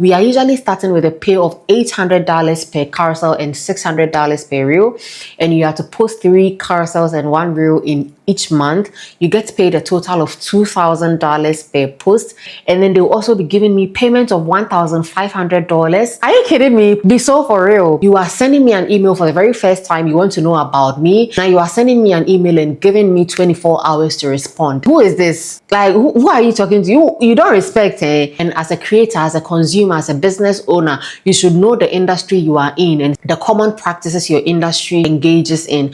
we are usually starting with a pay of $800 per carousel and $600 per reel, and you have to post 3 carousels and 1 reel in each month. You get paid a total of $2,000 per post, and then they'll also be giving me payment of $1,500. Are you kidding me? Be so for real. You are sending me an email for the very first time. You want to know about me. Now you are sending me an email and giving me 24 hours to respond. Who is this? Like, who are you talking to? You don't respect, eh? And as a creator, as a consumer, as a business owner, you should know the industry you are in and the common practices your industry engages in.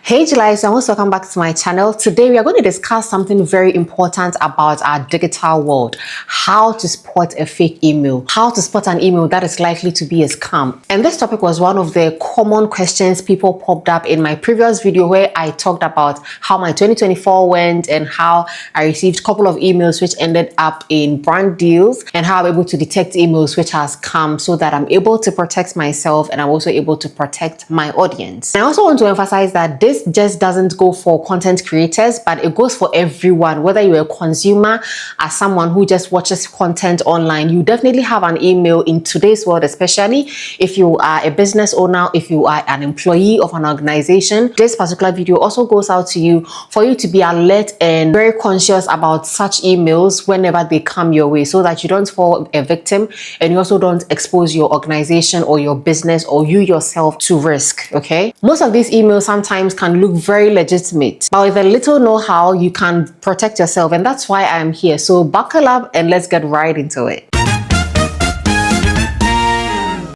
Hey Juliana, and welcome back to my channel. Today we are going to discuss something very important about our digital world. How to spot a fake email. How to spot an email that is likely to be a scam. And this topic was one of the common questions people popped up in my previous video where I talked about how my 2024 went and how I received a couple of emails which ended up in brand deals, and how I'm able to detect emails which are scam so that I'm able to protect myself and I'm also able to protect my audience. And I also want to emphasize that this just doesn't go for content creators, but it goes for everyone. Whether you're a consumer, as someone who just watches content online, you definitely have an email in today's world, especially if you are a business owner, if you are an employee of an organization. This particular video also goes out to you for you to be alert and very conscious about such emails whenever they come your way, so that you don't fall a victim and you also don't expose your organization or your business or you yourself to risk. Okay, most of these emails sometimes can look very legitimate, but with a little know-how you can protect yourself, and that's why I'm here. So buckle up and let's get right into it.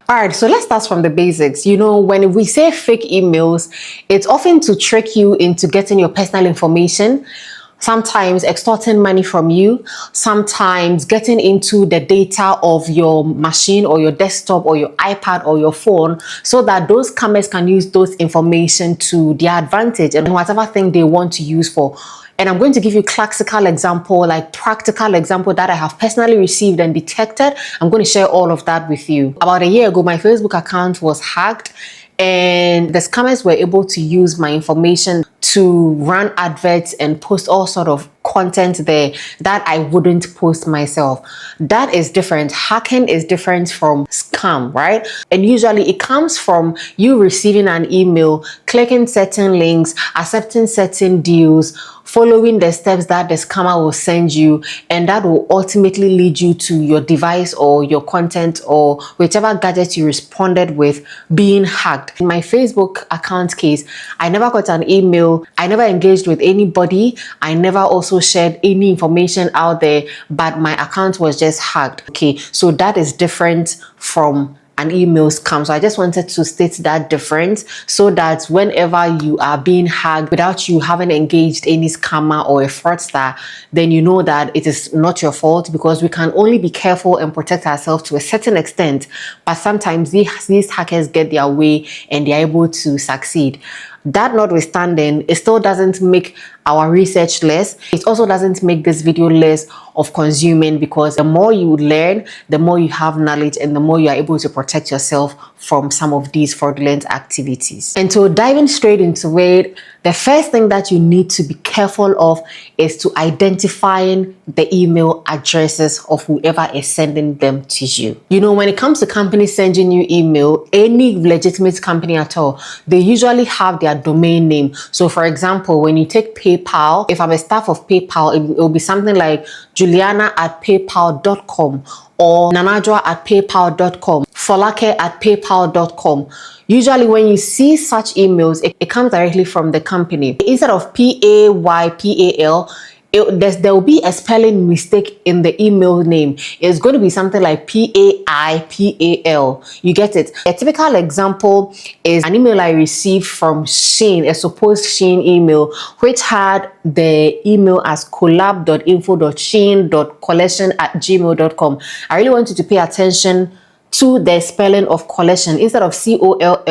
Alright, so let's start from the basics. You know, when we say fake emails, it's often to trick you into getting your personal information, sometimes extorting money from you, sometimes getting into the data of your machine or your desktop or your iPad or your phone, so that those scammers can use those information to their advantage and whatever thing they want to use for. And I'm going to give you classical example, like practical example that I have personally received and detected. I'm going to share all of that with you. About a year ago, my Facebook account was hacked, and the scammers were able to use my information to run adverts and post all sort of content there that I wouldn't post myself. That is different. Hacking is different from scam, right? And usually it comes from you receiving an email, clicking certain links, accepting certain deals, following the steps that the scammer will send you, and that will ultimately lead you to your device or your content or whichever gadget you responded with being hacked. In my Facebook account case, I never got an email, I never engaged with anybody, I never also shared any information out there, but my account was just hacked. Okay, so that is different from an email scam. So I just wanted to state that difference, so that whenever you are being hacked without you having engaged any scammer or a fraudster, then you know that it is not your fault, because we can only be careful and protect ourselves to a certain extent, but sometimes these hackers get their way and they're able to succeed. That notwithstanding, it still doesn't make our research less. It also doesn't make this video less of consuming, because the more you learn, the more you have knowledge, and the more you are able to protect yourself from some of these fraudulent activities. And so diving straight into it, the first thing that you need to be careful of is to identifying the email addresses of whoever is sending them to you. You know, when it comes to companies sending you email, any legitimate company at all, they usually have their domain name. So for example, when you take PayPal, if I'm a staff of PayPal, it will be something like Juliana@paypal.com or Nanajwa@paypal.com, Folake at paypal.com. Usually when you see such emails, it comes directly from the company. Instead of PAYPAL, there will be a spelling mistake in the email name. It's going to be something like PAIPAL. You get it? A typical example is an email I received from Shein, a supposed Shein email, which had the email as collab.info.shein.collection@gmail.com. I really want you to pay attention to the spelling of collection. Instead of COLLECTION,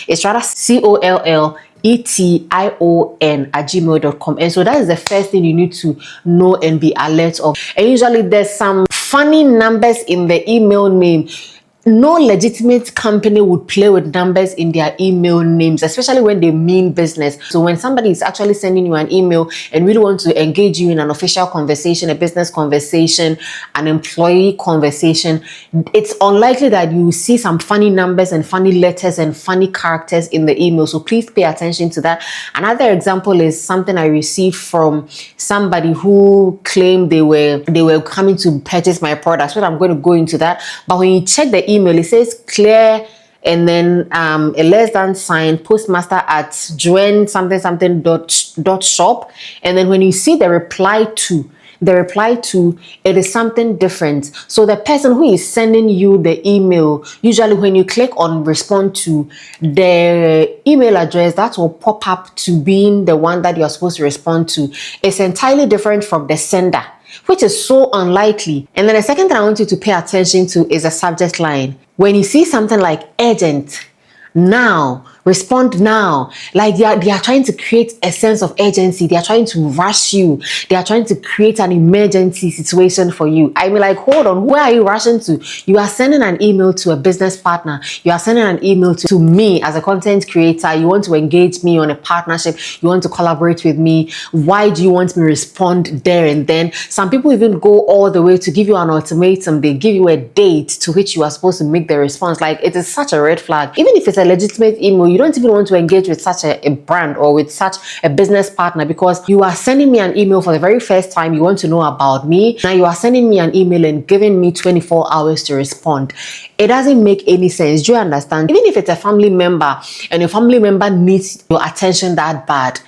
it's rather COLLETION@gmail.com. And so that is the first thing you need to know and be alert of. And usually there's some funny numbers in the email name. no legitimate company would play with numbers in their email names, especially when they mean business. So when somebody is actually sending you an email and really want to engage you in an official conversation, a business conversation, an employee conversation, it's unlikely that you see some funny numbers and funny letters and funny characters in the email. So please pay attention to that. Another example is something I received from somebody who claimed they were coming to purchase my products. But I'm going to go into that. But when you check the email, it says clear and then a less than sign, postmaster at join something something dot shop. And then when you see the reply to, it is something different. So the person who is sending you the email, usually when you click on respond to, the email address that will pop up to being the one that you're supposed to respond to is entirely different from the sender, which is so unlikely. And then the second thing I want you to pay attention to is a subject line. When you see something like urgent, now, respond now, like they are trying to create a sense of urgency. They are trying to rush you. They are trying to create an emergency situation for you. I mean, like, hold on, where are you rushing to? You are sending an email to a business partner. You are sending an email to me as a content creator. You want to engage me on a partnership. You want to collaborate with me. Why do you want me to respond there and then? Some people even go all the way to give you an ultimatum. They give you a date to which you are supposed to make the response. Like, it is such a red flag. Even if it's a legitimate email, you don't even want to engage with such a brand or with such a business partner, because you are sending me an email for the very first time. You want to know about me. Now you are sending me an email and giving me 24 hours to respond. It doesn't make any sense. Do you understand? Even if it's a family member and your family member needs your attention that bad,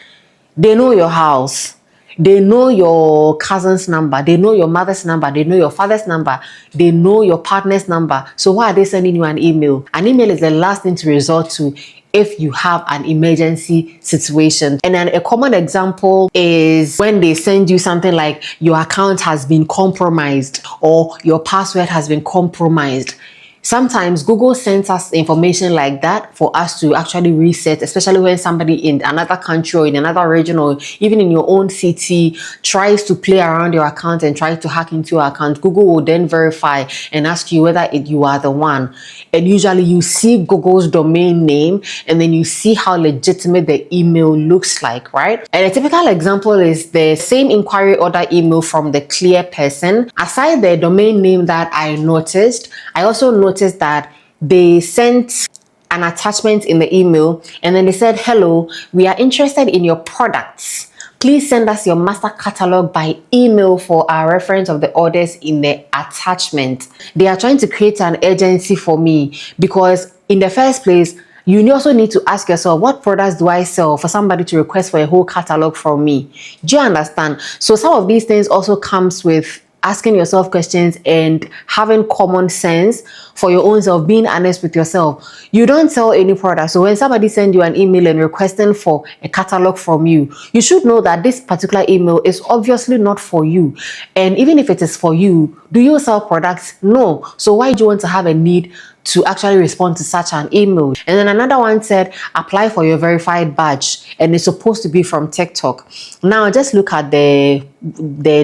they know your house. They know your cousin's number. They know your mother's number. They know your father's number. They know your partner's number. So why are they sending you an email? An email is the last thing to resort to if you have an emergency situation. And then a common example is when they send you something like your account has been compromised or your password has been compromised. Sometimes Google sends us information like that for us to actually reset, especially when somebody in another country or in another region or even in your own city tries to play around your account and try to hack into your account. Google will then verify and ask you whether you are the one. And usually you see Google's domain name and then you see how legitimate the email looks like, right? And a typical example is the same inquiry order email from the clear person. Aside the domain name that I noticed, I also noticed that they sent an attachment in the email and then they said, hello, we are interested in your products. Please send us your master catalog by email for our reference of the orders in the attachment. They are trying to create an urgency for me, because in the first place, you also need to ask yourself, what products do I sell for somebody to request for a whole catalog from me? Do you understand? So some of these things also comes with asking yourself questions and having common sense for your own self, being honest with yourself. You don't sell any product. So when somebody sends you an email and requesting for a catalog from you, you should know that this particular email is obviously not for you. And even if it is for you, do you sell products? No. So why do you want to have a need to actually respond to such an email? And then another one said, apply for your verified badge, and it's supposed to be from TikTok. Now just look at the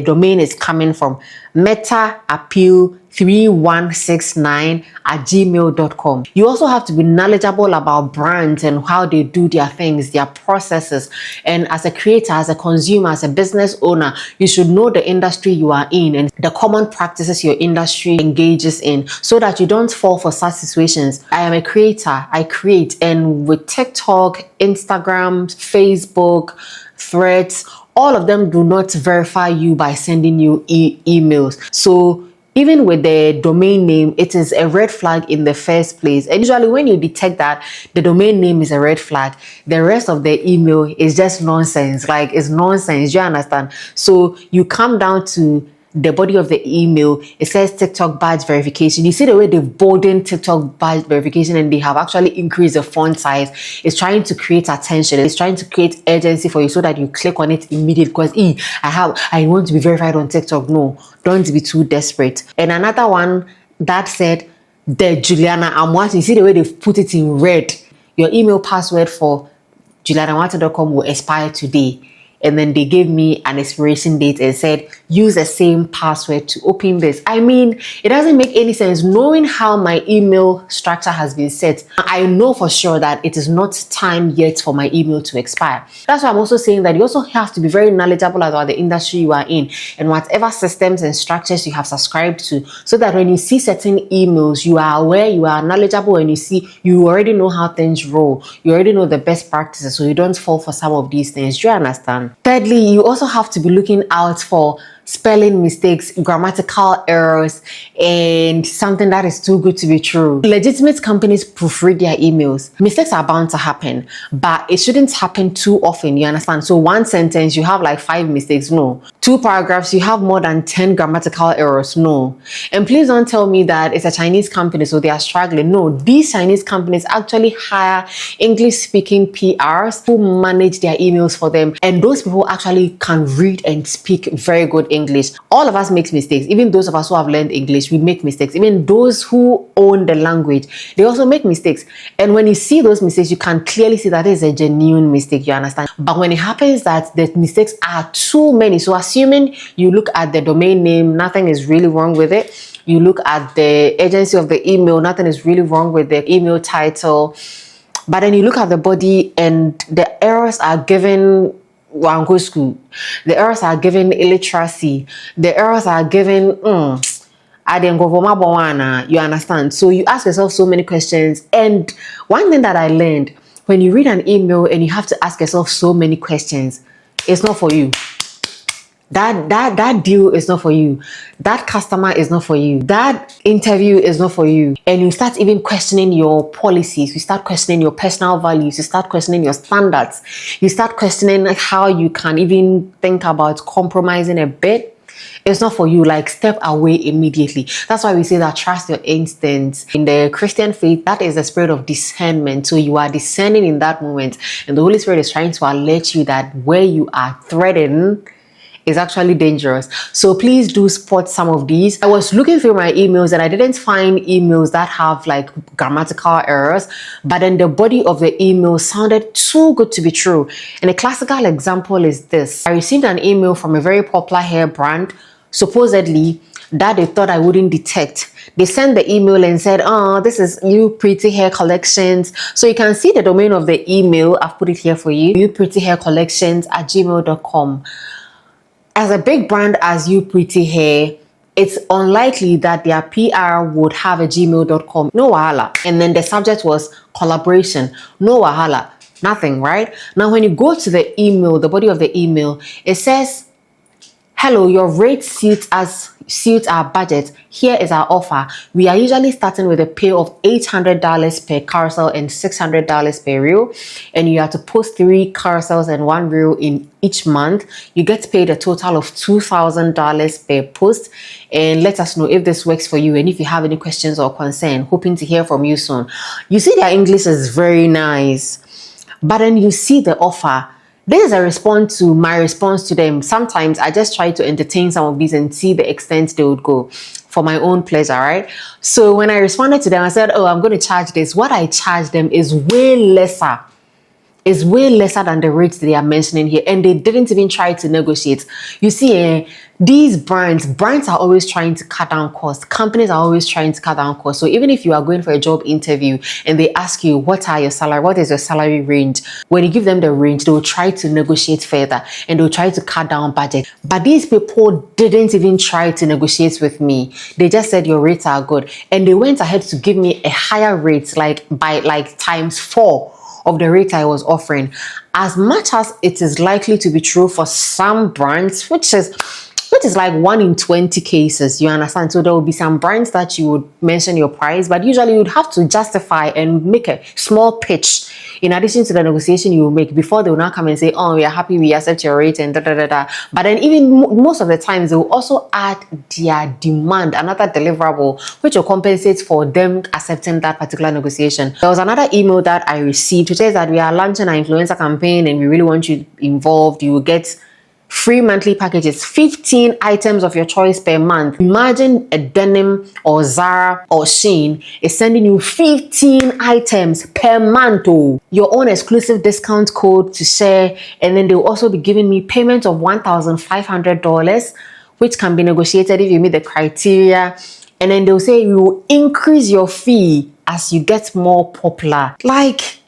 domain is coming from Meta Appeal 3169@gmail.com. You also have to be knowledgeable about brands and how they do their things, their processes. And as a creator, as a consumer, as a business owner, you should know the industry you are in and the common practices your industry engages in, so that you don't fall for such situations. I am a creator, I create, and with TikTok, Instagram, Facebook, Threads, all of them do not verify you by sending you emails. So even with the domain name, it is a red flag in the first place. And usually when you detect that the domain name is a red flag, the rest of the email is just nonsense. Like, it's nonsense. You understand? So you come down to the body of the email. It says TikTok badge verification. You see the way they've boldened TikTok badge verification, and they have actually increased the font size. It's trying to create attention. It's trying to create urgency for you so that you click on it immediately, because I want to be verified on TikTok. No, don't be too desperate. And another one that said the Juliana Amoateng. You see the way they've put it in red. Your email password for juliana.com will expire today. and then they gave me an expiration date and said, use the same password to open this. I mean, it doesn't make any sense. Knowing how my email structure has been set, I know for sure that it is not time yet for my email to expire. That's why I'm also saying that you also have to be very knowledgeable about the industry you are in and whatever systems and structures you have subscribed to, so that when you see certain emails, you are aware, you are knowledgeable, and you already know how things roll. You already know the best practices, so you don't fall for some of these things. Do you understand? Thirdly, you also have to be looking out for spelling mistakes, grammatical errors, and something that is too good to be true. Legitimate companies proofread their emails. Mistakes are bound to happen, but it shouldn't happen too often, you understand? So one sentence, you have like 5 mistakes, no. 2 paragraphs, you have more than 10 grammatical errors, no. And please don't tell me that it's a Chinese company, so they are struggling. No, these Chinese companies actually hire English-speaking PRs who manage their emails for them, and those people actually can read and speak very good English. All of us make mistakes. Even those of us who have learned English, we make mistakes. Even those who own the language, they also make mistakes. And when you see those mistakes, you can clearly see that it is a genuine mistake, you understand? But when it happens that the mistakes are too many, so assuming you look at the domain name, nothing is really wrong with it. You look at the agency of the email, nothing is really wrong with the email title. But then you look at the body and the errors are given Wango school. The errors are given illiteracy. The errors are given you understand? So you ask yourself so many questions. And one thing that I learned, when you read an email and you have to ask yourself so many questions, it's not for you. That deal is not for you. That customer is not for you. That interview is not for you. And you start even questioning your policies. You start questioning your personal values. You start questioning your standards. You start questioning how you can even think about compromising a bit. It's not for you. Like, step away immediately. That's why we say that trust your instincts. In the Christian faith, that is the spirit of discernment. So you are discerning in that moment, and the Holy Spirit is trying to alert you that where you are threatened is actually dangerous. So please do spot some of these. I was looking through my emails and I didn't find emails that have like grammatical errors, but then the body of the email sounded too good to be true. And a classical example is this. I received an email from a very popular hair brand, supposedly, that they thought I wouldn't detect. They sent the email and said, oh, this is You Pretty Hair Collections. So you can see the domain of the email. I've put it here for you. youprettyhaircollections@gmail.com. As a big brand as You Pretty Hair, it's unlikely that their PR would have a gmail.com. No wahala. And then the subject was collaboration. No wahala. Nothing, right? Now, when you go to the email, the body of the email, it says, hello, your rate suits our budget. Here is our offer. We are usually starting with a pay of $800 per carousel and $600 per reel. And you have to post 3 carousels and 1 reel in each month. You get paid a total of $2,000 per post. And let us know if this works for you and if you have any questions or concern. Hoping to hear from you soon. You see, their English is very nice. But then you see the offer. This is a response to my response to them. Sometimes I just try to entertain some of these and see the extent they would go for my own pleasure, right? So when I responded to them, I said, oh, I'm going to charge this. What I charge them is way lesser. Is way lesser than the rates they are mentioning here, and they didn't even try to negotiate. You see, these brands are always trying to cut down costs. Companies are always trying to cut down costs. So even if you are going for a job interview and they ask you, what is your salary range? When you give them the range, they will try to negotiate further and they'll try to cut down budget. But these people didn't even try to negotiate with me. They just said your rates are good, and they went ahead to give me a higher rate, like by times 4 of the rate I was offering. As much as it is likely to be true for some brands, which is like 1 in 20 cases, you understand? So there will be some brands that you would mention your price, but usually you would have to justify and make a small pitch in addition to the negotiation you will make before they will now come and say, oh, we are happy, we accept your rate and da da da da. But then even most of the times they will also add their demand, another deliverable, which will compensate for them accepting that particular negotiation. There was another email that I received which says that we are launching an influencer campaign and we really want you involved. You will get free monthly packages, 15 items of your choice per month. Imagine a Denim or Zara or Shein is sending you 15 items per month. Oh, your own exclusive discount code to share, and then they'll also be giving me payment of $1,500, which can be negotiated if you meet the criteria. And then they'll say you will increase your fee as you get more popular. Like,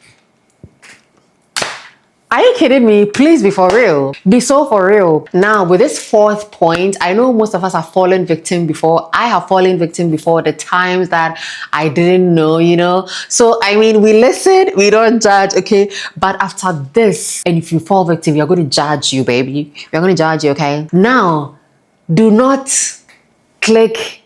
are you kidding me? Please be for real. Be so for real. Now, with this fourth point, I know most of us have fallen victim before. I have fallen victim before, the times that I didn't know, you know. So, I mean, we listen, we don't judge, okay? But after this, and if you fall victim, we are going to judge you, baby. We are going to judge you, okay? Now, do not click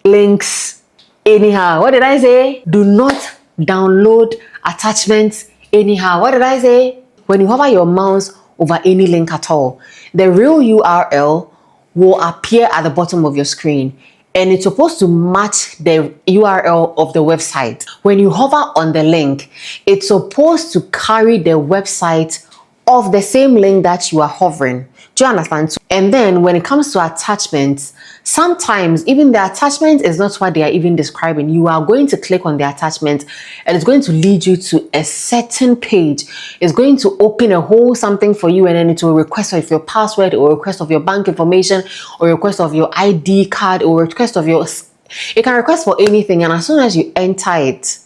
links anyhow. What did I say? Do not download attachments anyhow. What did I say? When you hover your mouse over any link at all, the real URL will appear at the bottom of your screen, and it's supposed to match the URL of the website. When you hover on the link, it's supposed to carry the website of the same link that you are hovering. Do you understand? And then when it comes to attachments, sometimes even the attachment is not what they are even describing. You are going to click on the attachment and it's going to lead you to a certain page. It's going to open a whole something for you, and then it will request of your password, or request of your bank information, or request of your ID card, or request of your... It can request for anything, and as soon as you enter it,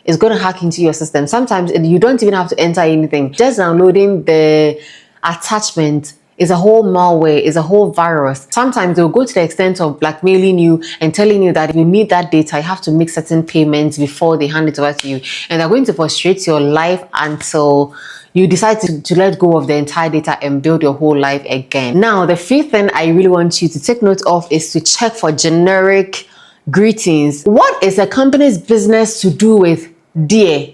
it's going to hack into your system. Sometimes you don't even have to enter anything. Just downloading the attachment is a whole malware, is a whole virus. Sometimes they'll go to the extent of blackmailing you and telling you that if you need that data, you have to make certain payments before they hand it over to you. And they're going to frustrate your life until you decide to let go of the entire data and build your whole life again. Now, the fifth thing I really want you to take note of is to check for generic greetings. What is a company's business to do with dear,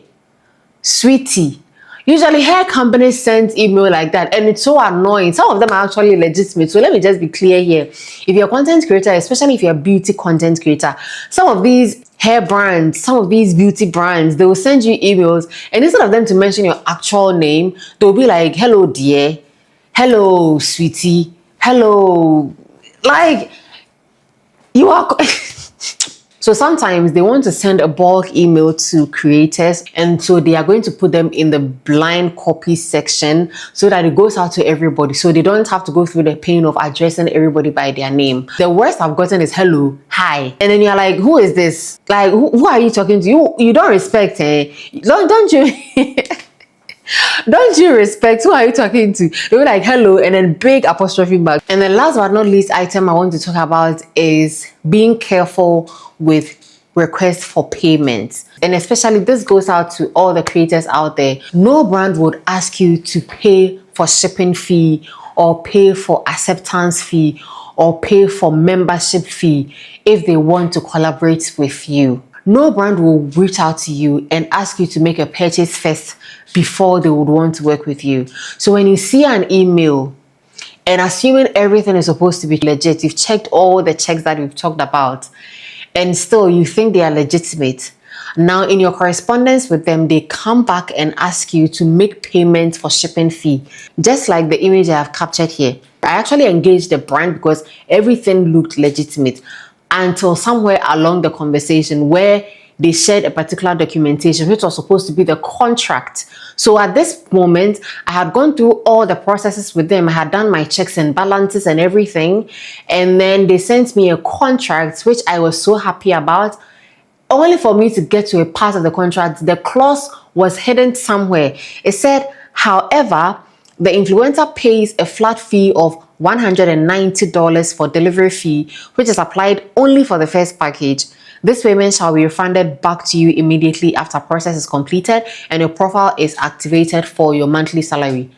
sweetie? Usually hair companies send email like that, and it's so annoying. Some of them are actually legitimate. So let me just be clear here. If you're a content creator, especially if you're a beauty content creator, some of these hair brands, some of these beauty brands, they will send you emails, and instead of them to mention your actual name, they'll be like, hello dear, hello sweetie, hello. Like, you are... So sometimes they want to send a bulk email to creators, and so they are going to put them in the blind copy section so that it goes out to everybody, so they don't have to go through the pain of addressing everybody by their name. The worst I've gotten is hello, hi, and then you're like, who is this? Like, who are you talking to? You don't respect, eh? Don't you? Don't you respect? Who are you talking to? They were like, hello, and then big apostrophe mark. And the last but not least item I want to talk about is being careful with requests for payments. And especially this goes out to all the creators out there. No brand would ask you to pay for shipping fee, or pay for acceptance fee, or pay for membership fee if they want to collaborate with you. No brand will reach out to you and ask you to make a purchase first before they would want to work with you. So when you see an email, and assuming everything is supposed to be legit, you've checked all the checks that we've talked about, and still you think they are legitimate, now in your correspondence with them, they come back and ask you to make payment for shipping fee. Just like the image I have captured here. I actually engaged the brand because everything looked legitimate, until somewhere along the conversation where they shared a particular documentation which was supposed to be the contract. So at this moment, I had gone through all the processes with them. I had done my checks and balances and everything, and then they sent me a contract which I was so happy about, only for me to get to a part of the contract. The clause was hidden somewhere. It said, however, the influencer pays a flat fee of $190 for delivery fee, which is applied only for the first package. This payment shall be refunded back to you immediately after process is completed and your profile is activated for your monthly salary.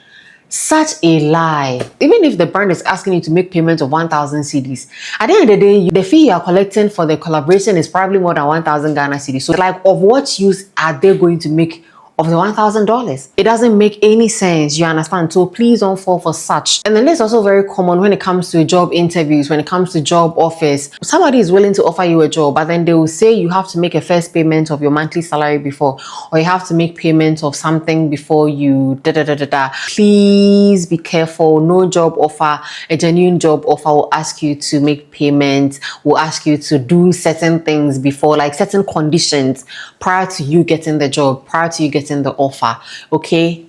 Such a lie. Even if the brand is asking you to make payments of 1,000 cedis, at the end of the day, the fee you are collecting for the collaboration is probably more than 1,000 Ghana cedis. So like, of what use are they going to make of the $1,000. It doesn't make any sense, you understand? So please don't fall for such. And then this is also very common when it comes to job interviews, when it comes to job offers. Somebody is willing to offer you a job, but then they will say you have to make a first payment of your monthly salary before, or you have to make payment of something before you Please be careful. No job offer, a genuine job offer, will ask you to make payments, will ask you to do certain things before, like certain conditions prior to you getting the job, prior to you getting the offer. Okay?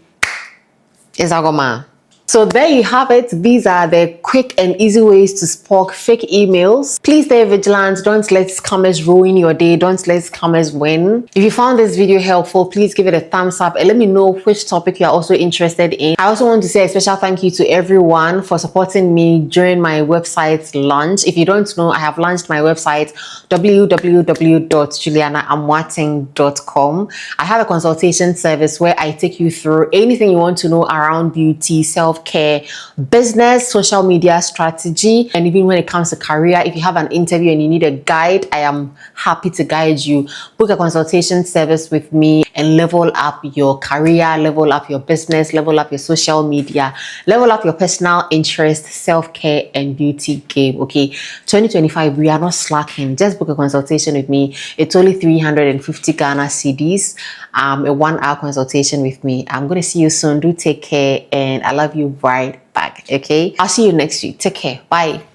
Izagoma. So there you have it. These are the quick and easy ways to spot fake emails. Please stay vigilant. Don't let scammers ruin your day. Don't let scammers win. If you found this video helpful, please give it a thumbs up and let me know which topic you are also interested in. I also want to say a special thank you to everyone for supporting me during my website launch. If you don't know, I have launched my website www.julianaamoateng.com. I have a consultation service where I take you through anything you want to know around beauty, self-care, business, social media strategy, and even when it comes to career. If you have an interview and you need a guide, I am happy to guide you. Book a consultation service with me and level up your career, level up your business, level up your social media, level up your personal interest, self-care and beauty game. Okay, 2025, we are not slacking. Just book a consultation with me. It's only 350 Ghana cedis. A 1-hour consultation with me. I'm going to see you soon. Do take care, and I love you right back. Okay, I'll see you next week. Take care. Bye.